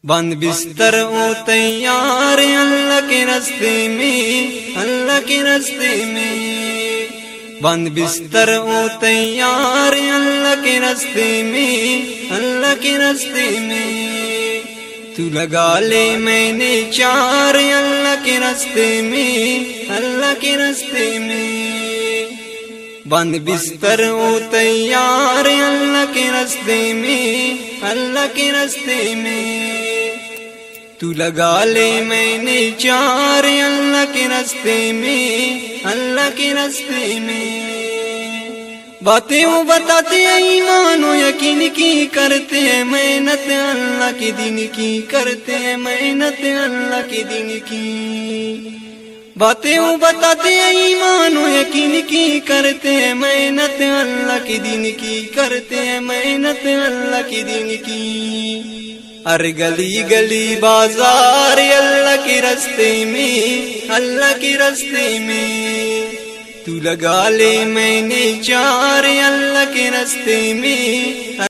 بند بستر او تیار اللہ کے راستے میں، اللہ کے راستے میں، بند بستر او تیار اللہ کے راستے میں، اللہ کے راستے میں، تو لگا لے میں نے چار اللہ کے راستے میں، اللہ کے راستے میں، بند بستر او تیار اللہ کے راستے میں، اللہ کے راستے میں، تو لگا لے میں نے چار اللہ کے راستے میں، اللہ کے راستے میں، باتیں وہ بتاتے ہیں ایمان و یقین کی، کرتے ہیں محنت اللہ کے دین کی، کرتے ہیں محنت اللہ کے دین کی، باتیں وہ بتاتے ہیں ایمان و یقین کی، کرتے ہیں محنت اللہ کے دین کی، کرتے ہیں محنت اللہ کے دین کی، ہر گلی گلی بازار اللہ کے راستے میں، اللہ کے راستے میں، تو لگا لے میں نے چار اللہ کے راستے میں۔